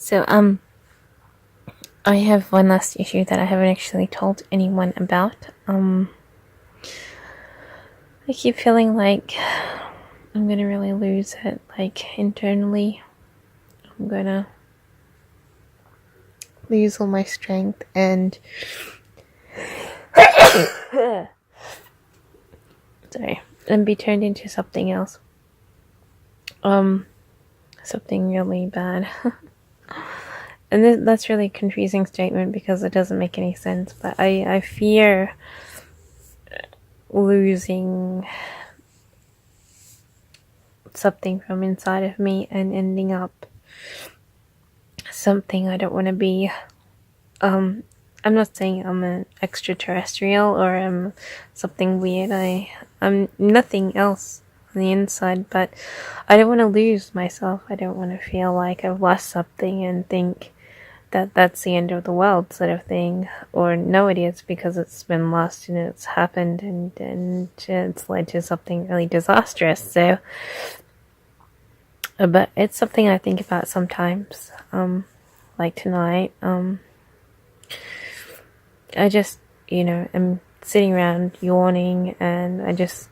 So, I have one last issue that I haven't actually told anyone about. I keep feeling like I'm gonna really lose it, like, internally. I'm gonna lose all my strength and sorry, and be turned into something else. Something really bad. And that's really a confusing statement because it doesn't make any sense, but I fear losing something from inside of me and ending up something I don't want to be. I'm not saying I'm an extraterrestrial or I'm something weird. I'm nothing else on the inside, but I don't want to lose myself. I don't want to feel like I've lost something and think that that's the end of the world sort of thing, or no, it is because it's been lost and it's happened and it's led to something really disastrous. So, but it's something I think about sometimes. Like tonight, I just, am sitting around yawning and I just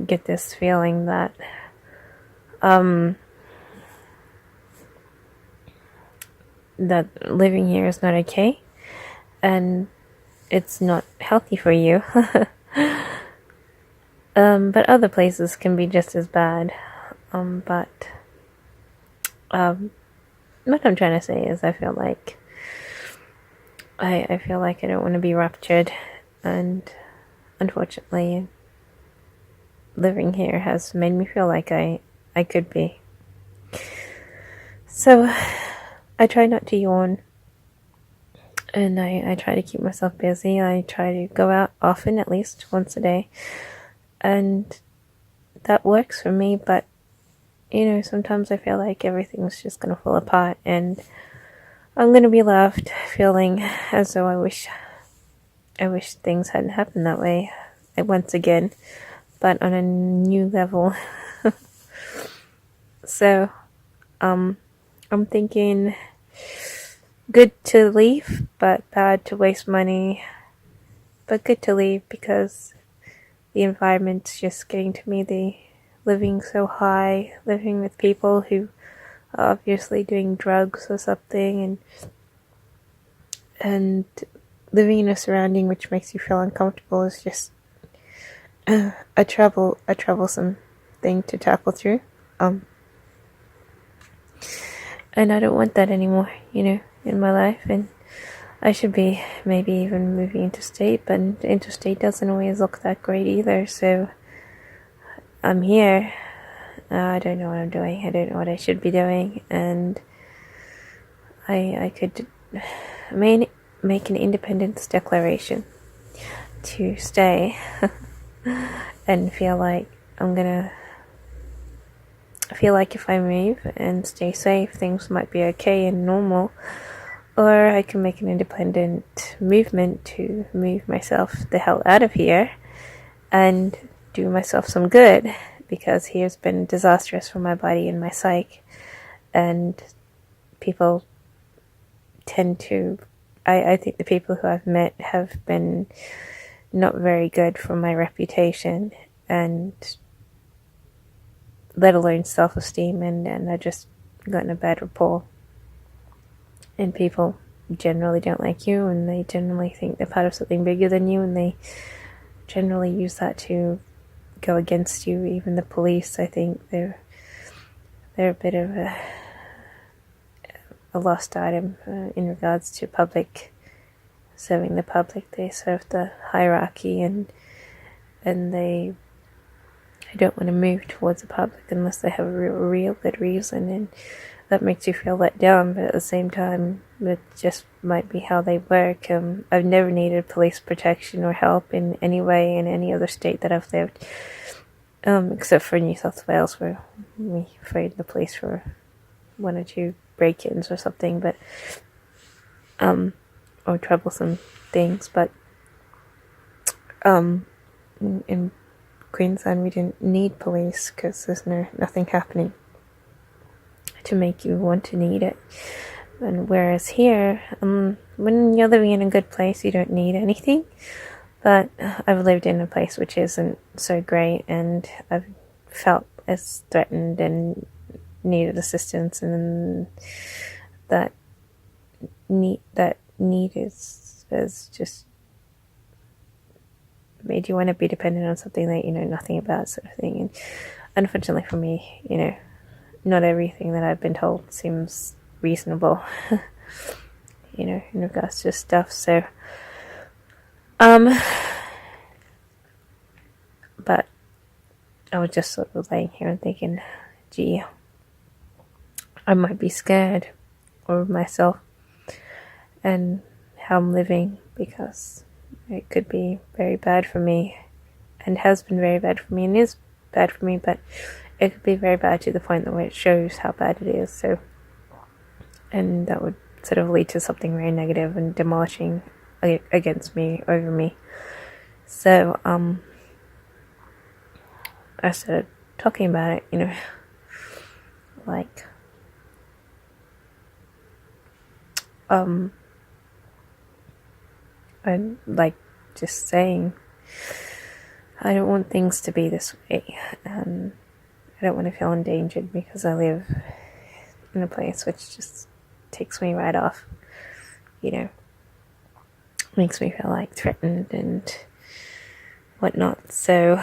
get this feeling that, that living here is not okay and it's not healthy for you. But other places can be just as bad. But what I'm trying to say is I feel like I feel like I don't want to be ruptured, and unfortunately living here has made me feel like I could be. So I try not to yawn, and I try to keep myself busy. I try to go out often, at least once a day, and that works for me, but sometimes I feel like everything's just gonna fall apart and I'm gonna be left feeling as though I wish things hadn't happened that way once again, but on a new level. So, I'm thinking good to leave, but bad to waste money. But good to leave because the environment's just getting to me. The living so high, living with people who are obviously doing drugs or something, and living in a surrounding which makes you feel uncomfortable is just a troublesome thing to tackle through. And I don't want that anymore, in my life. And I should be maybe even moving interstate, but interstate doesn't always look that great either. So I'm here. I don't know what I'm doing. I don't know what I should be doing, and I could make an independence declaration to stay and feel like if I move and stay safe, things might be okay and normal. Or I can make an independent movement to move myself the hell out of here and do myself some good, because here's been disastrous for my body and my psyche, and people tend to, I think the people who I've met have been not very good for my reputation, and let alone self-esteem, and I just gotten a bad rapport. And people generally don't like you, and they generally think they're part of something bigger than you, and they generally use that to go against you. Even the police, I think they're a bit of a lost item in regards to serving the public. They serve the hierarchy, and they don't want to move towards the public unless they have a real good reason, and that makes you feel let down. But at the same time, it just might be how they work. I've never needed police protection or help in any way in any other state that I've lived, except for New South Wales, where we afraid the police for one or two break-ins or something, but or troublesome things. But in Queensland, we didn't need police because there's nothing happening to make you want to need it. And whereas here, when you're living in a good place, you don't need anything. But I've lived in a place which isn't so great, and I've felt as threatened and needed assistance, and that need is just made you want to be dependent on something that you know nothing about, sort of thing. And unfortunately for me, not everything that I've been told seems reasonable, in regards to stuff. So, but I was just sort of laying here and thinking, gee, I might be scared of myself and how I'm living, because it could be very bad for me, and has been very bad for me, and is bad for me, but it could be very bad to the point that where it shows how bad it is. So, and that would sort of lead to something very negative and demolishing against me, over me. So, I started talking about it, like, and like just saying, I don't want things to be this way, and I don't want to feel endangered because I live in a place which just takes me right off, makes me feel like threatened and whatnot. So